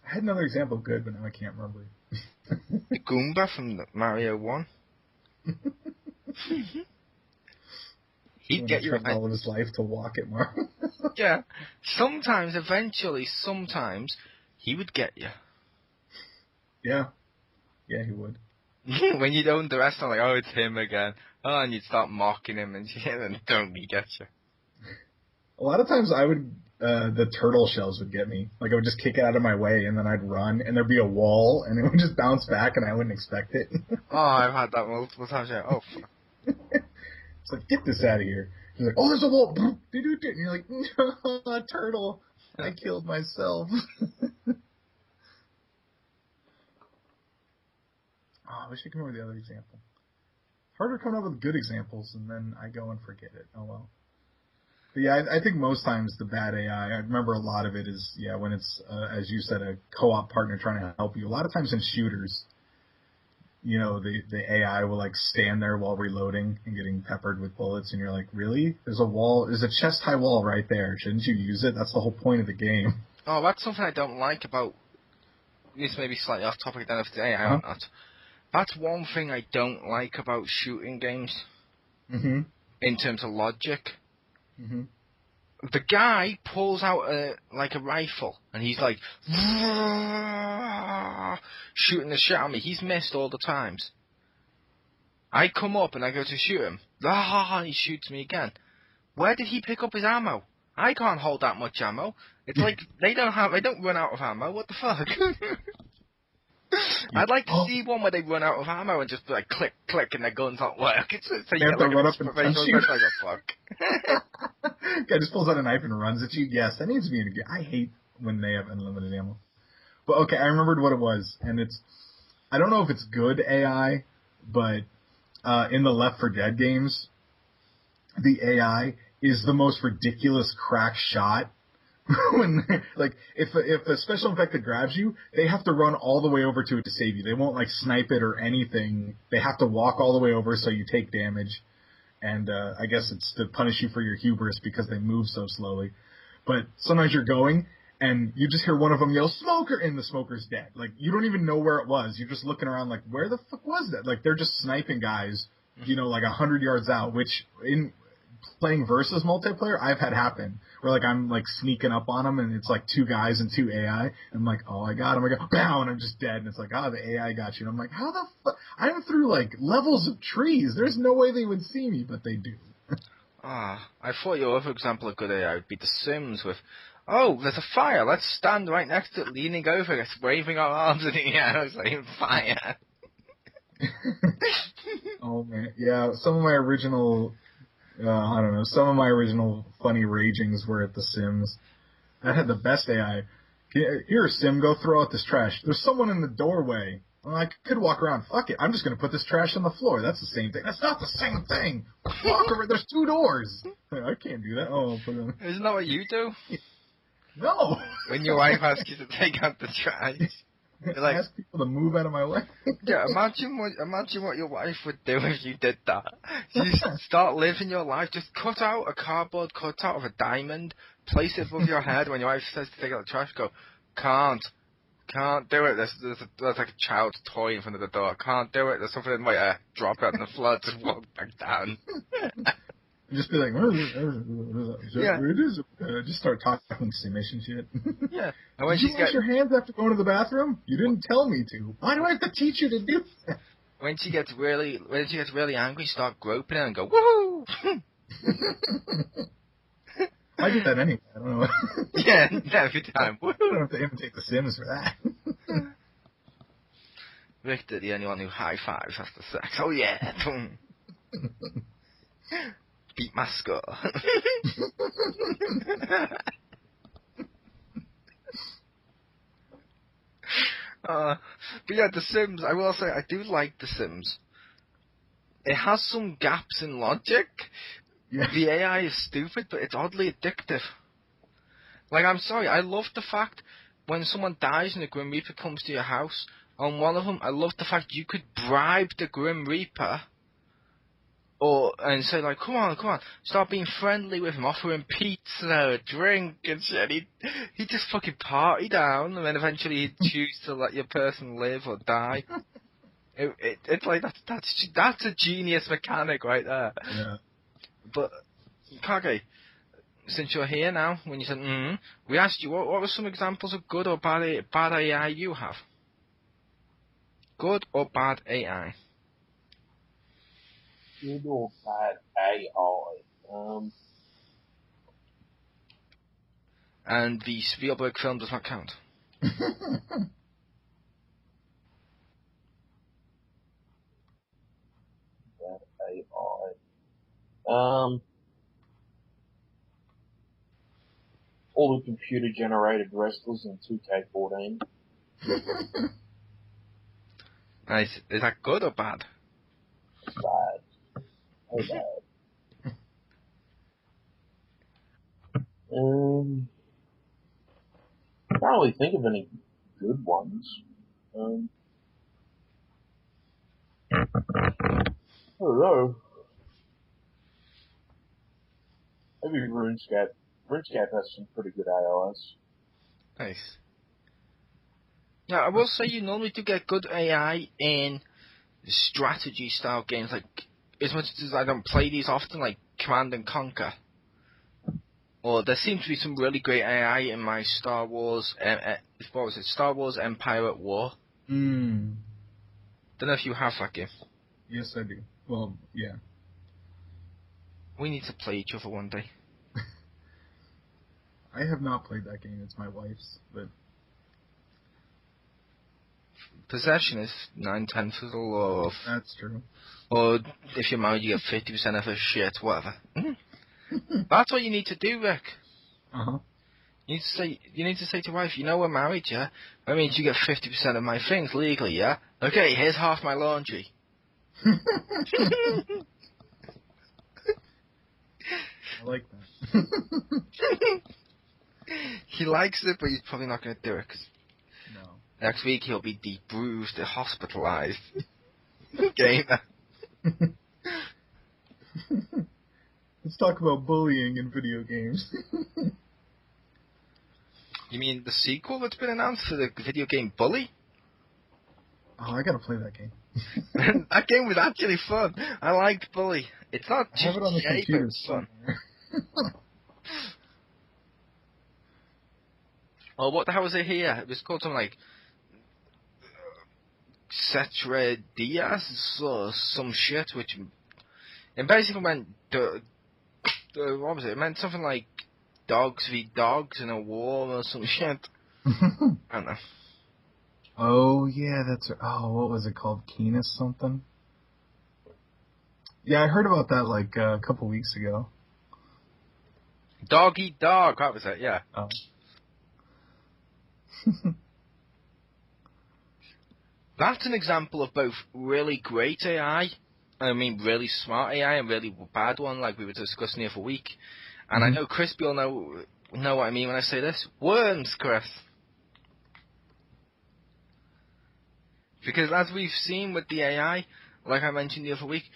I had another example of good, but now I can't remember it. The Goomba from Mario 1. He'd get you all of his life to walk at Mario. Yeah. Sometimes, he would get you. Yeah. Yeah, he would. When you'd underestimate, like, oh, it's him again. Oh, and you'd start mocking him, and then don't he get you? A lot of times the turtle shells would get me. Like, I would just kick it out of my way, and then I'd run, and there'd be a wall, and it would just bounce back, and I wouldn't expect it. Oh, I've had that multiple times. Yeah. Oh, fuck. It's like, get this out of here. He's like, oh, there's a wall. And you're like, no, turtle. I killed myself. Oh, I wish I could remember the other example. Harder coming up with good examples, and then I go and forget it. Oh, well. But yeah, I think most times the bad AI, I remember a lot of it is, when it's, as you said, a co-op partner trying to help you. A lot of times in shooters, the AI will, like, stand there while reloading and getting peppered with bullets, and you're like, really? There's a chest-high wall right there. Shouldn't you use it? That's the whole point of the game. Oh, that's something I don't like about, this may be slightly off topic then if it's AI or not. That's one thing I don't like about shooting games. Mm-hmm. In terms of logic. Mm-hmm. The guy pulls out a rifle, and he's like, shooting the shit at me. He's missed all the times. I come up and I go to shoot him. He shoots me again. Where did he pick up his ammo? I can't hold that much ammo. It's like, they don't run out of ammo. What the fuck? I'd like to see one where they run out of ammo and just be like click, click, and their guns don't work. So you have to run up and punch you. Like a fuck. Guy just pulls out a knife and runs at you. Yes, that needs to be in a game. I hate when they have unlimited ammo. But okay, I remembered what it was, and I don't know if it's good AI, but in the Left 4 Dead games, the AI is the most ridiculous crack shot. When, like, if a special infected grabs you, they have to run all the way over to it to save you. They won't, like, snipe it or anything. They have to walk all the way over so you take damage. And I guess it's to punish you for your hubris because they move so slowly. But sometimes you're going, and you just hear one of them yell, "Smoker!" and the smoker's dead. Like, you don't even know where it was. You're just looking around like, where the fuck was that? Like, they're just sniping guys, like 100 yards out, which in playing versus multiplayer, I've had happen. Where, like, I'm, like, sneaking up on them, and it's, like, 2 guys and 2 AI. And I'm like, oh, I got him. I go, BOW! And I'm just dead. And it's like, the AI got you. And I'm like, how the fuck? I'm through, like, levels of trees. There's no way they would see me, but they do. I thought your other example of good AI would be The Sims with, oh, there's a fire. Let's stand right next to it, leaning over it, waving our arms in the air, saying fire. Oh, man. Yeah, some of my original funny ragings were at The Sims. I had the best AI. Here, Sim, go throw out this trash. There's someone in the doorway. Well, I could walk around. Fuck it. I'm just going to put this trash on the floor. That's the same thing. That's not the same thing. Walk over. There's 2 doors. I can't do that. Oh, I'll put it on. Isn't that what you do? No. When your wife asks you to take out the trash. You're like, ask people to move out of my way. Yeah, imagine what your wife would do if you did that. You start living your life, just cut out a cardboard cutout of a diamond, place it above your head when your wife says to take out the trash, go, can't do it, there's like a child's toy in front of the door, can't do it, there's something in my hair, drop it in the floor, just walk back down. Just be like, yeah. Just start talking Simish and shit. Yeah. And when Did you wash your hands after going to the bathroom? You didn't tell me to. Why do I have to teach you to do that? When she gets really angry, start groping her and go, woohoo! I do that anyway. I don't know. Yeah, every time. I don't have to imitate the Sims for that. Victor, the only one who high fives after sex. Oh yeah. Beat my score. But yeah, The Sims, I will say, I do like The Sims. It has some gaps in logic. Yeah. The AI is stupid, but it's oddly addictive. Like, I'm sorry, I love the fact when someone dies and the Grim Reaper comes to your house, on one of them, I love the fact you could bribe the Grim Reaper and say, like, come on, start being friendly with him, offer him pizza, a drink, and shit. He'd just fucking party down, and then eventually he'd choose to let your person live or die. It's like, that's a genius mechanic right there. Yeah. But, Kage, since you're here now, when you said, we asked you, what were some examples of good or bad AI you have? Good or bad AI? Good or bad AI? And the Spielberg film does not count. Bad AI. All the computer-generated wrestlers in 2K14. Nice. Is that good or bad? Bad. Oh, bad. I can't really think of any good ones. I don't know. Maybe RuneScape. RuneScape has some pretty good AIs. Nice. Now, I will say you normally do get good AI in strategy-style games, like, as much as I don't play these often, like Command and Conquer. Or there seems to be some really great AI in my Star Wars, what was it, Star Wars Empire at War. Don't know if you have that game. Yes, I do. Well, yeah. We need to play each other one day. I have not played that game. It's my wife's, but... Possession is 9/10 of the law. That's true. Or if you're married, you get 50% of her shit, whatever. That's what you need to do, Rick. Uh-huh. You need to say to your wife, you know we're married, yeah? That means you get 50% of my things legally, yeah? Okay, here's half my laundry. I like that. He likes it, but he's probably not going to do it, because No. next week he'll be debruised and hospitalized. Gamer. Let's talk about bullying in video games. You mean the sequel that's been announced for the video game Bully? Oh, I gotta play that game. That game was actually fun. I liked Bully. It's not I have it on the GTA, but computer it's fun. somewhere. Well, what the hell was it here? It was called something like Cetra Diaz or some shit, which it basically meant what was it? It meant something like dogs v dogs in a war or some shit. I don't know. Oh, yeah, that's... Oh, what was it called? Keenus something? Yeah, I heard about that, like, a couple weeks ago. Dog eat dog, that was it, yeah. Oh. That's an example of both really great AI, I mean really smart AI, and really bad one, like we were discussing the other week. And I know Crispy will know what I mean when I say this. Worms, Chris. Because as we've seen with the AI, like I mentioned the other week,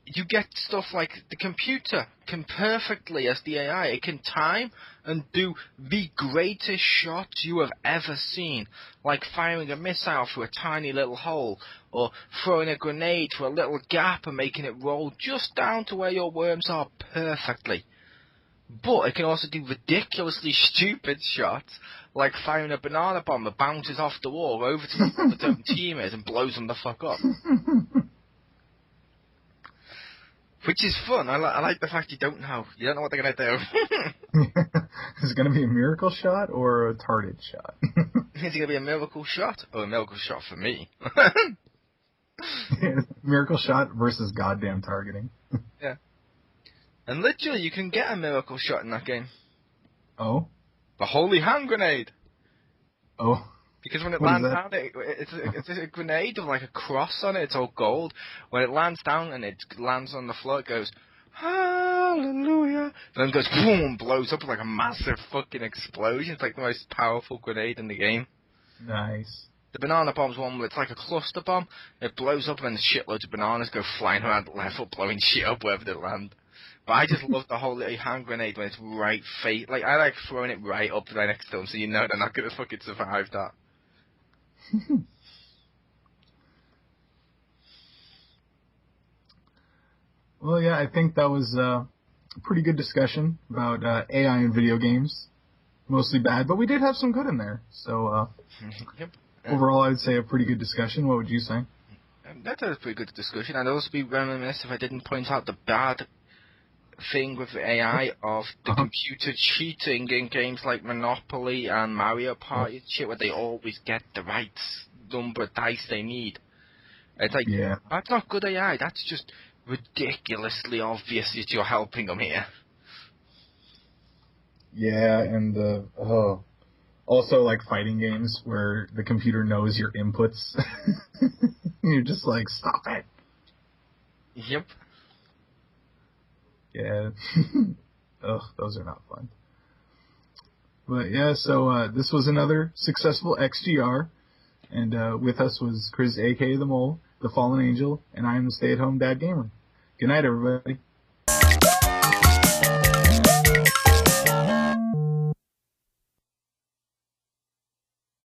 you get stuff like the computer can perfectly, as the AI, it can time and do the greatest shots you have ever seen. Like firing a missile through a tiny little hole, or throwing a grenade through a little gap and making it roll just down to where your worms are perfectly. But it can also do ridiculously stupid shots, like firing a banana bomb that bounces off the wall over to where the own team is and blows them the fuck up. Which is fun. I like the fact you don't know what they're going to do. Is it going to be a miracle shot or a target shot? Is it going to be a miracle shot? Or a miracle shot for me? Miracle shot versus goddamn targeting. Yeah. And literally, you can get a miracle shot in that game. Oh? The holy hand grenade! Oh. Because when it What is lands that? down, it's a grenade with like a cross on it. It's all gold. When it lands down and it lands on the floor, it goes, hallelujah. Then it goes boom, blows up like a massive fucking explosion. It's like the most powerful grenade in the game. Nice. The banana bomb's one where it's like a cluster bomb. It blows up and shitloads of bananas go flying around the level, blowing shit up wherever they land. But I just love the whole little hand grenade when it's right face. Like, I like throwing it right up right next to them so you know they're not going to fucking survive that. Well, yeah, I think that was a pretty good discussion about AI in video games. Mostly bad, but we did have some good in there. So, Yep. overall, I would say a pretty good discussion. What would you say? That was a pretty good discussion. I'd also be remiss if I didn't point out the bad thing with AI of the computer cheating in games like Monopoly and Mario Party and shit, where they always get the right number of dice they need. It's like, Yeah. that's not good AI, that's just ridiculously obvious that you're helping them here. Yeah, and also like fighting games where the computer knows your inputs. You're just like, stop it. Yep. Yeah. Ugh, those are not fun. But yeah, so this was another successful XGR, and with us was Chris, aka the Mole, the Fallen Angel, and I am the stay-at-home dad gamer. Good night, everybody.